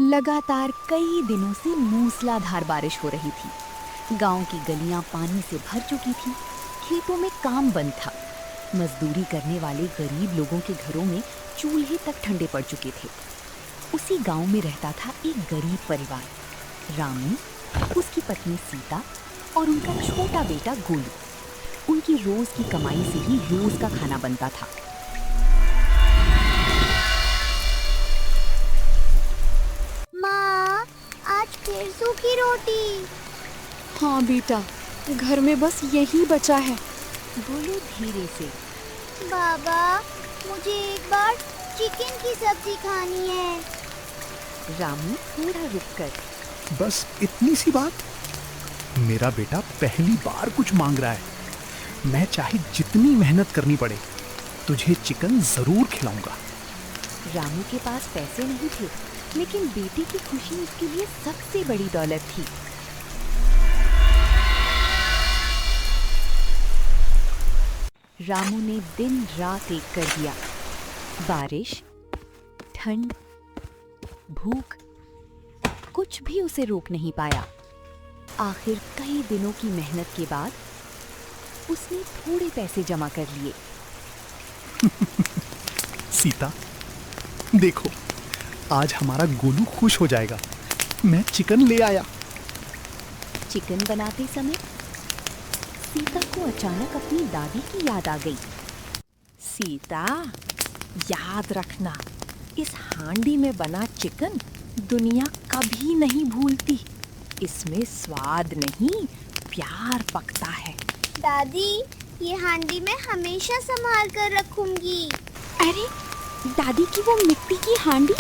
लगातार कई दिनों से मूसलाधार बारिश हो रही थी। गांव की गलियां पानी से भर चुकी थी। खेतों में काम बंद था। मजदूरी करने वाले गरीब लोगों के घरों में चूल्हे तक ठंडे पड़ चुके थे। उसी गांव में रहता था एक गरीब परिवार, रामू, उसकी पत्नी सीता और उनका छोटा बेटा गोलू। उनकी रोज की कमाई से ही रोज का खाना बनता था। माँ, आज फिर सूखी रोटी। हाँ बेटा, घर में बस यही बचा है। गोलू धीरे से। बाबा, मुझे एक बार चिकन की सब्जी खानी है। रामू थोड़ा रुककर, बस इतनी सी बात? मेरा बेटा पहली बार कुछ मांग रहा है। मैं चाहे जितनी मेहनत करनी पड़े, तुझे चिकन जरूर खिलाऊंगा। रामू के पास पैसे नहीं थे, लेकिन बेटे की खुशी उसके लिए सबसे बड़ी दौलत थी। रामू ने दिन रात एक कर दिया। बारिश, ठंड, भूख, कुछ भी उसे रोक नहीं पाया। आखिर कई दिनों की मेहनत के बाद उसने थोड़े पैसे जमा कर लिए। सीता, देखो, आज हमारा गोलू खुश हो जाएगा। मैं चिकन ले आया। चिकन बनाते समय सीता को अचानक अपनी दादी की याद आ गई। सीता, याद रखना, इस हांडी में बना चिकन दुनिया कभी नहीं भूलती। इसमें स्वाद नहीं, प्यार पकता है। दादी, ये हांडी मैं हमेशा संभाल कर रखूंगी। अरे, दादी की वो मिट्टी की हांडी?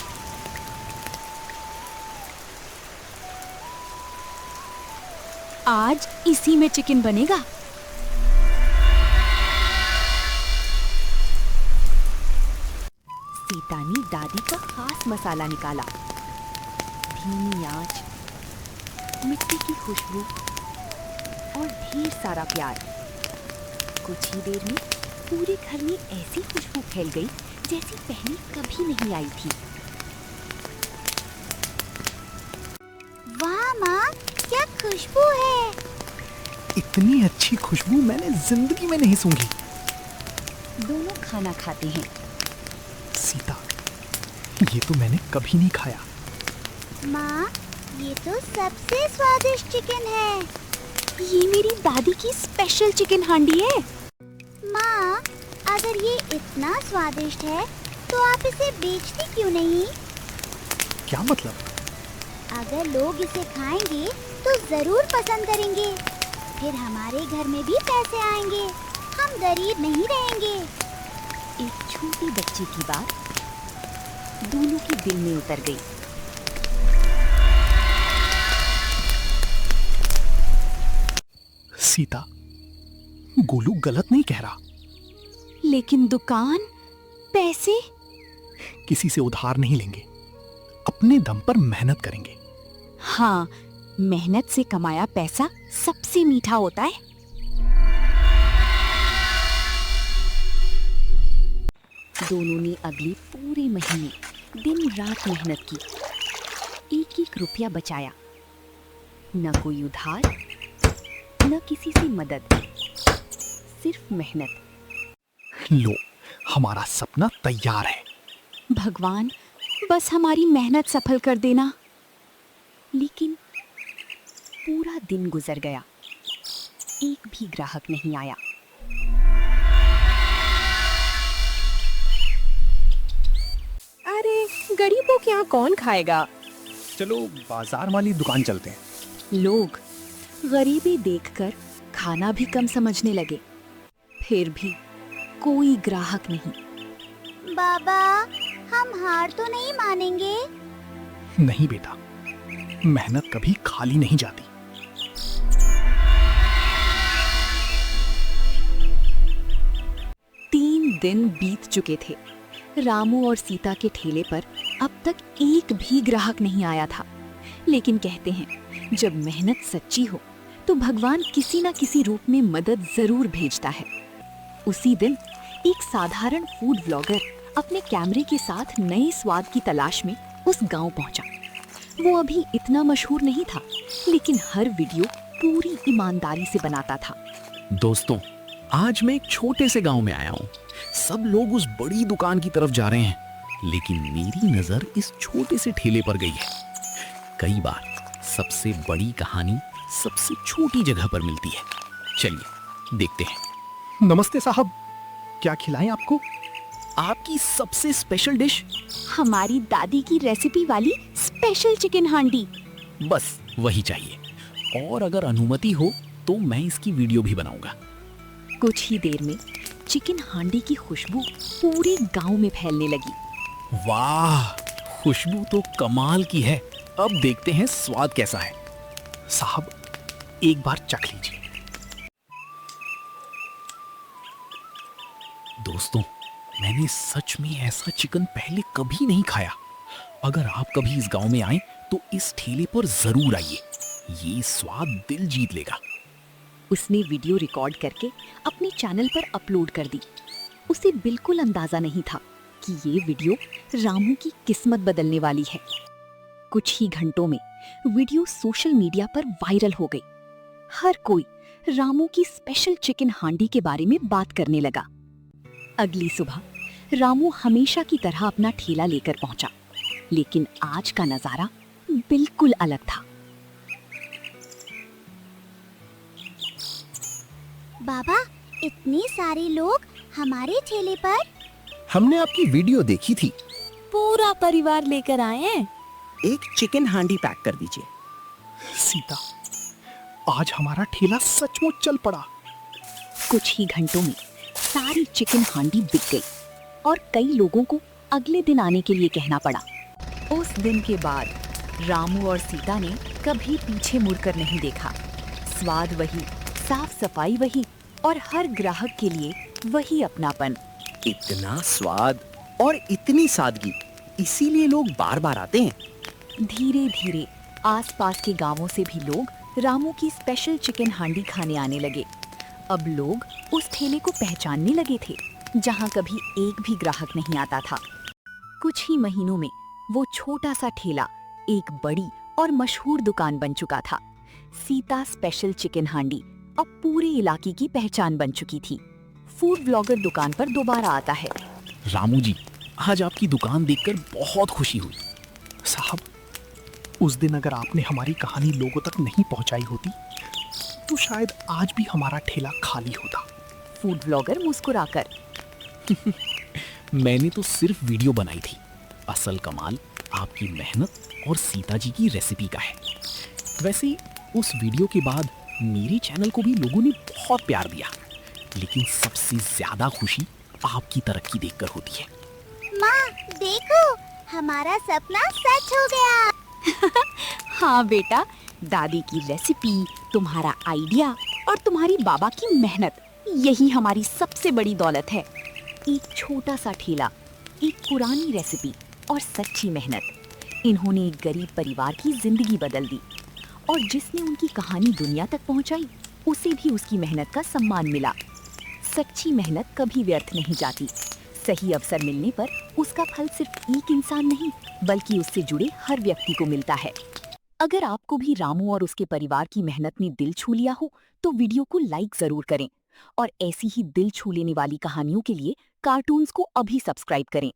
आज इसी में चिकन बनेगा। सीता ने दादी का खास मसाला निकाला। धीमी आंच, मिट्टी की खुशबू और ढेर सारा प्यार। कुछ ही देर में पूरे घर में ऐसी खुशबू फैल गई जैसी पहले कभी नहीं आई थी। वाह माँ, क्या खुशबू है। इतनी अच्छी खुशबू मैंने जिंदगी में नहीं सूंघी। दोनों खाना खाते हैं। सीता, ये तो मैंने कभी नहीं खाया। माँ, ये तो सबसे स्वादिष्ट चिकन है। ये मेरी दादी की स्पेशल चिकन हांडी है। माँ, अगर ये इतना स्वादिष्ट है तो आप इसे बेचती क्यों नहीं? क्या मतलब? अगर लोग इसे खाएंगे तो जरूर पसंद करेंगे। फिर हमारे घर में भी पैसे आएंगे। हम गरीब नहीं रहेंगे। एक छोटी बच्ची की बात दोनों के दिल में उतर गई। सीता, गोलू गलत नहीं कह रहा। लेकिन दुकान, पैसे? किसी से उधार नहीं लेंगे। अपने दम पर मेहनत करेंगे। हाँ, मेहनत से कमाया पैसा सबसे मीठा होता है। दोनों ने अगले पूरे महीने दिन रात मेहनत की। एक एक रुपया बचाया। न कोई उधार, न किसी से मदद, सिर्फ मेहनत। लो, हमारा सपना तैयार है। भगवान, बस हमारी मेहनत सफल कर देना। लेकिन पूरा दिन गुजर गया। एक भी ग्राहक नहीं आया। अरे, गरीबों के यहाँ कौन खाएगा? चलो बाजार वाली दुकान चलते हैं। लोग गरीबी देखकर खाना भी कम समझने लगे। फिर भी कोई ग्राहक नहीं। बाबा, हम हार तो नहीं मानेंगे? नहीं बेटा, मेहनत कभी खाली नहीं जाती। 3 दिन बीत चुके थे। रामू और सीता के ठेले पर अब तक एक भी ग्राहक नहीं आया था। लेकिन कहते हैं, जब मेहनत सच्ची हो तो भगवान किसी न किसी रूप में मदद जरूर भेजता है। उसी दिन एक साधारण फूड ब्लॉगर अपने कैमरे के साथ नए स्वाद की तलाश में उस गांव पहुंचा। वो अभी इतना मशहूर नहीं था, लेकिन हर वीडियो पूरी ईमानदारी से बनाता था। दोस्तों, आज मैं एक छोटे से गांव में आया हूँ। सब लोग उस बड़ी दुकान की तरफ जा रहे हैं, लेकिन मेरी नजर इस छोटे से ठेले पर गई है। कई बार सबसे बड़ी कहानी सबसे छोटी जगह पर मिलती है। चलिए देखते हैं। नमस्ते साहब, क्या खिलाएं आपको? आपकी सबसे स्पेशल डिश? हमारी दादी की रेसिपी वाली स्पेशल चिकन हांडी। बस वही चाहिए, और अगर अनुमति हो तो मैं इसकी वीडियो भी बनाऊंगा। कुछ ही देर में चिकन हांडी की खुशबू पूरे गांव में फैलने लगी। वाह, खुशबू तो कमाल की है। अब देखते हैं स्वाद कैसा है। साहब, एक बार चख लीजिए। दोस्तों, मैंने सच में ऐसा चिकन पहले कभी नहीं खाया। अगर आप कभी इस गांव में आए तो इस ठेले पर जरूर आइए। ये स्वाद दिल जीत लेगा। उसने वीडियो रिकॉर्ड करके अपने चैनल पर अपलोड कर दी। उसे बिल्कुल अंदाजा नहीं था कि ये वीडियो रामू की किस्मत बदलने वाली है। कुछ ही घंटों में वीडियो सोशल मीडिया पर वायरल हो गई। हर कोई रामू की स्पेशल चिकन हांडी के बारे में बात करने लगा। अगली सुबह रामू हमेशा की तरह अपना ठेला लेकर पहुंचा, लेकिन आज का नजारा बिल्कुल अलग था। बाबा, इतने सारे लोग हमारे ठेले पर। हमने आपकी वीडियो देखी थी। पूरा परिवार लेकर आए हैं। एक चिकन हांडी पैक कर दीजिए। सीता, आज हमारा ठेला सचमुच चल पड़ा। कुछ ही घंटों में सारी चिकन हांडी बिक गई और कई लोगों को अगले दिन आने के लिए कहना पड़ा। उस दिन के बाद रामू और सीता ने कभी पीछे मुड़कर नहीं देखा। स्वाद वही, साफ सफाई वही, और हर ग्राहक के लिए वही अपनापन। इतना स्वाद और इतनी सादगी, इसीलिए लोग बार बार आते हैं। धीरे धीरे आसपास के गांवों से भी लोग रामू की स्पेशल चिकन हांडी खाने आने लगे। अब लोग उस ठेले को पहचानने लगे थे, जहां कभी एक भी ग्राहक नहीं आता था। कुछ ही महीनों में वो छोटा सा ठेला एक बड़ी और मशहूर दुकान बन चुका था। सीता स्पेशल चिकन हांडी अब पूरे इलाके की पहचान बन चुकी थी। फूड ब्लॉगर दुकान पर दोबारा आता है। रामू जी, आज आपकी दुकान देखकर बहुत खुशी हुई। साहब, उस दिन अगर आपने हमारी कहानी लोगों तक नहीं पहुंचाई होती तो शायद आज भी हमारा ठेला खाली होता। फूड ब्लॉगर मुस्कुराकर, मैंने तो सिर्फ वीडियो बनाई थी। असल कमाल आपकी मेहनत और सीता जी की रेसिपी का है। वैसे उस वीडियो के बाद मेरे चैनल को भी लोगों ने बहुत प्यार दिया, लेकिन सबसे ज्यादा खुशी आपकी तरक्की देखकर होती है। माँ, देखो, हमारा सपना सच हो गया। हाँ बेटा, दादी की रेसिपी, तुम्हारा आइडिया और तुम्हारी बाबा की मेहनत, यही हमारी सबसे बड़ी दौलत है। एक छोटा सा ठेला, एक पुरानी रेसिपी और सच्ची मेहनत, इन्होंने एक गरीब परिवार की जिंदगी बदल दी। और जिसने उनकी कहानी दुनिया तक पहुंचाई, उसे भी उसकी मेहनत का सम्मान मिला। सच्ची मेहनत कभी व्यर्थ नहीं जाती। सही अवसर मिलने पर उसका फल सिर्फ एक इंसान नहीं, बल्कि उससे जुड़े हर व्यक्ति को मिलता है। अगर आपको भी रामू और उसके परिवार की मेहनत ने दिल छू लिया हो, तो वीडियो को लाइक जरूर करें और ऐसी ही दिल छू लेने वाली कहानियों के लिए कार्टून्स को अभी सब्सक्राइब करें।